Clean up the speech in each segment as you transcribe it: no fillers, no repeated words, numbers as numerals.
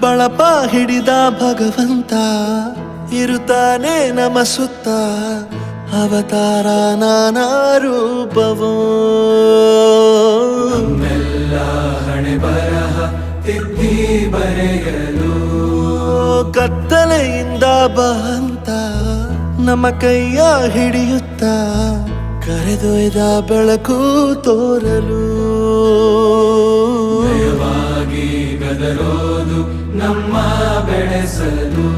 ಬಳಪ ಹಿಡಿದ ಭಗವಂತ ಇರುತ್ತಾನೆ ನಮ ಸುತ್ತ, ಅವತಾರ ನಾನಾ ರೂಪವೋ. ನಮ್ಮೆಲ್ಲ ಹಣೆ ಬರಹ ತಿದ್ದಿ ಬರೆಯಲು ಕತ್ತಲೆಯಿಂದ ಬಂತ ನಮ್ಮ ಕೈಯ ಹಿಡಿಯುತ್ತ, ಕರೆದೊಯ್ದ ಬೆಳಕು ತೋರಲು. ಭಯವಾಗಿ ಗದರೋದು ನಮ್ಮ ಬೆಳೆಸಲು.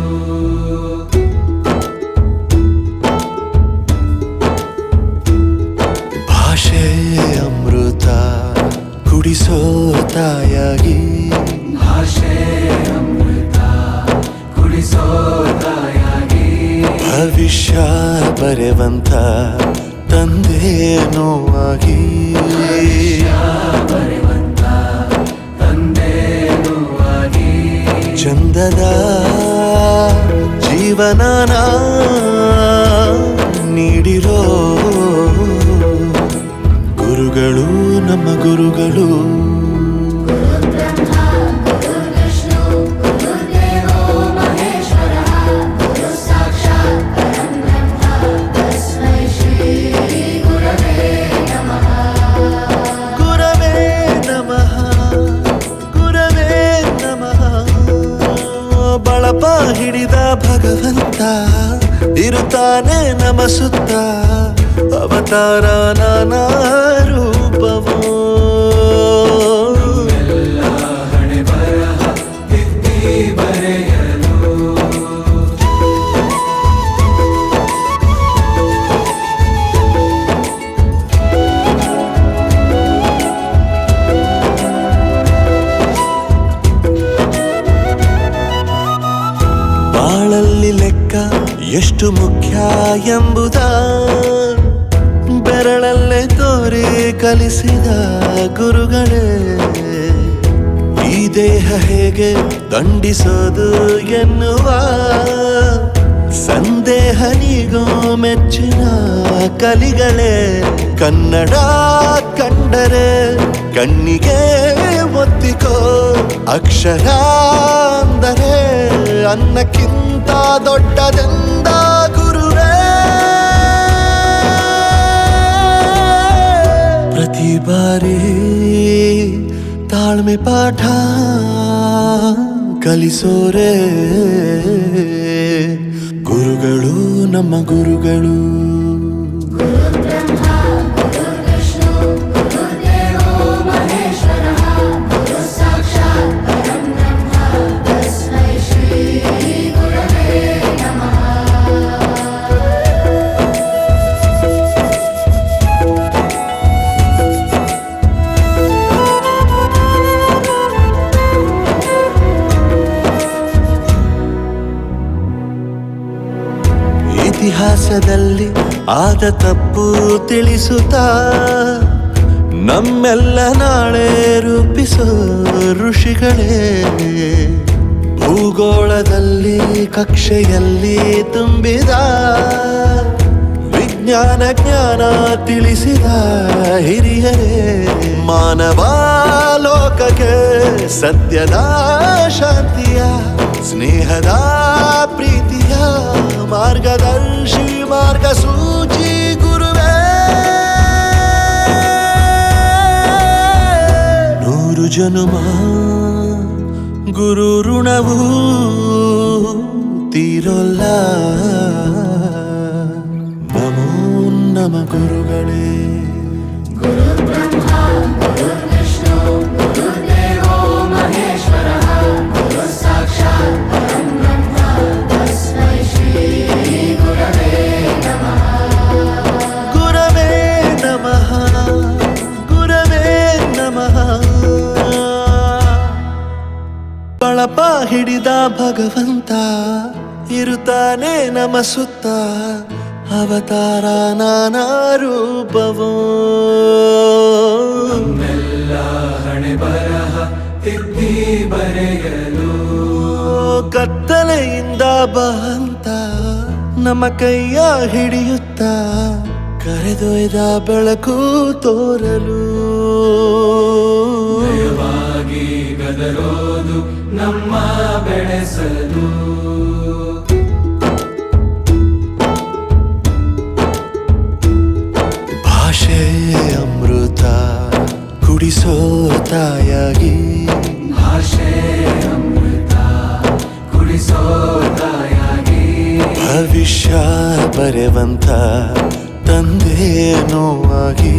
ಭಾಷೆ ಅಮೃತ ಕುಡಿಸೋ ತಾಯಾಗಿ, ಭಾಷೆ ಅಮೃತ ಕುಡಿಸೋ ತಾಯಾಗಿ, ಭವಿಷ್ಯ ಬರೆವಂತ ತಂದೇನೋ ಆಗಿ, ಬರೆವಂತ ತಂದೇನೂ ಆಗಿ, ಚಂದದ ಜೀವನನ ನೀಡಿರೋ ಗುರುಗಳು ನಮ್ಮ ಗುರುಗಳು. ಬಳಪ ಹಿಡಿದ ಭಗವಂತ ಇರುತ್ತಾನೆ ನಮ ಸುತ್ತ, ಅವತಾರ ನಾನಾ ರೂಪವೋ. ಎಲ್ಲ ಹಣೆ ಬರಹ ತಿದ್ದಿ ಬರೆಯಲು. ಬಾಳಲ್ಲಿ ಲೆಕ್ಕ ಎಷ್ಟು ಮುಖ್ಯ ಎಂಬುದ ಬೆರಳಲ್ಲೇ ತೋರಿ ಕಲಿಸಿದ ಗುರುಗಳೇ. ಈ ದೇಹ ಹೇಗೆ ದಂಡಿಸೋದು ಎನ್ನುವ ಸಂದೇಹ ನೀಗೋ ಮೆಚ್ಚಿನ ಕಲಿಗಳೇ. ಕನ್ನಡ ಕಂಡರೆ ಕಣ್ಣಿಗೆ ಒತ್ತಿಕೋ, ಅಕ್ಷರ ಅಂದರೆ ಅನ್ನಕ್ಕಿಂತ ದೊಡ್ಡದೆಂದ ಗುರುವೇ. ಪ್ರತಿ ಬಾರಿ ತಾಳ್ಮೆ ಪಾಠ ಕಲಿಸೋರೆ ಗುರುಗಳು ನಮ್ಮ ಗುರುಗಳು. ಇತಿಹಾಸದಲ್ಲಿ ಆದ ತಪ್ಪು ತಿಳಿಸುತ್ತಾ ನಮ್ಮೆಲ್ಲ ನಾಳೆ ರೂಪಿಸೋ ಋಷಿಗಳೇ. ಭೂಗೋಳದಲ್ಲಿ ಕಕ್ಷೆಯಲ್ಲಿ ತುಂಬಿದ ವಿಜ್ಞಾನ ಜ್ಞಾನ ತಿಳಿಸಿದ ಹಿರಿಯರೇ. ಮಾನವ ಲೋಕಕ್ಕೆ ಸತ್ಯದ ಶಾಂತಿಯ ಸ್ನೇಹದ ಪ್ರೀತಿಯ ಮಾರ್ಗದರ್ಶಿ ಮಾರ್ಗಸೂಚಿ ಗುರುವೇ. 100 ಜನುಮ ಗುರು ಋಣವು ತೀರೋಲ್ಲ. ನಮೋ ನಮ ಗುರುಗಳೇ. ಬಳಪ ಹಿಡಿದ ಭಗವಂತ ಇರುತ್ತಾನೆ ನಮ ಸುತ್ತ, ಅವತಾರ ನಾನಾ ರೂಪವೋ. ನಮ್ಮೆಲ್ಲ ಹಣೆ ಬರಹ ತಿದ್ದಿ ಬರೆಯಲು. ಕತ್ತಲೆಯಿಂದ ಬಂತ ನಮ್ಮ ಕೈಯ ಹಿಡಿಯುತ್ತ, ಕರೆದೊಯ್ದ ಬೆಳಕು ತೋರಲು. ಭಯವಾಗಿ ಗದರೋದು ನಮ್ಮ ಬೆಳೆಸಲು. ಭಾಷೆ ಅಮೃತ ಕುಡಿಸೋ ತಾಯಾಗಿ, ಭಾಷೆ ಅಮೃತ ಕುಡಿಸೋ ತಾಯಾಗಿ, ಭವಿಷ್ಯ ಬರೆವಂತ ತಂದೇನೋ ಆಗಿ,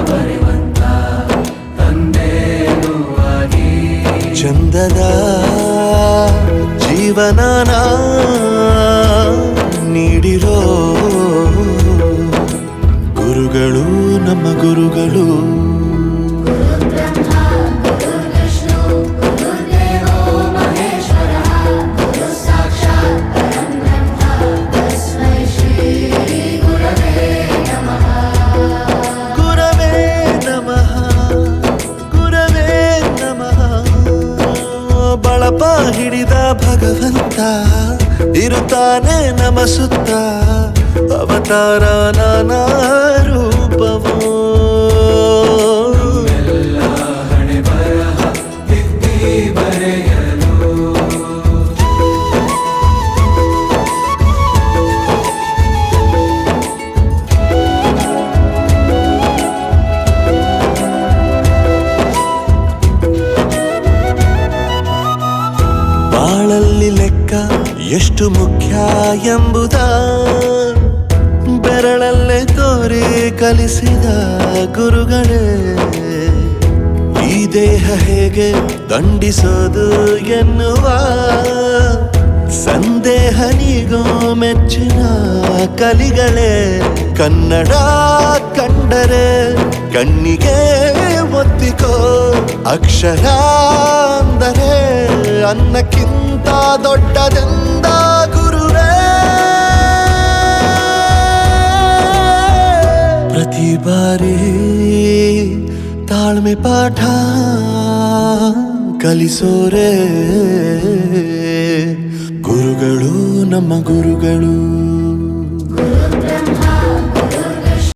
ಬರೆವಂತ ತಂದೇನೂ ಆಗಿ, ಚಂದದ ಜೀವನನ ನೀಡಿರೋ ಗುರುಗಳು ನಮ್ಮ ಗುರುಗಳು. ಬಳಪ ಹಿಡಿದ ಭಗವಂತ ಇರುತ್ತಾನೆ ನಮ ಸುತ್ತ, ಅವತಾರ ನಾನಾ ರೂಪವೋ. ಎಲ್ಲ ಹಣೆ ಬರಹ ತಿದ್ದಿ ಬರೆಯಲು. ಬಾಳಲ್ಲಿ ಲೆಕ್ಕ ಎಷ್ಟು ಮುಖ್ಯ ಎಂಬುದ ಬೆರಳಲ್ಲೇ ತೋರಿ ಕಲಿಸಿದ ಗುರುಗಳೇ. ಈ ದೇಹ ಹೇಗೆ ದಂಡಿಸೋದು ಎನ್ನುವ ಸಂದೇಹ ನೀಗೋ ಮೆಚ್ಚಿನ ಕಲಿಗಳೇ. ಕನ್ನಡ ಕಂಡರೆ ಕಣ್ಣಿಗೆ ಒತ್ತಿಕೋ, ಅಕ್ಷರ ಅಂದರೆ ಅನ್ನಕ್ಕಿಂತ ದೊಡ್ಡದೆಂದ ಗುರುವೇ. ಪ್ರತಿ ಬಾರಿ ತಾಳ್ಮೆ ಪಾಠ ಕಲಿಸೋರೆ ಗುರುಗಳು ನಮ್ಮ ಗುರುಗಳು.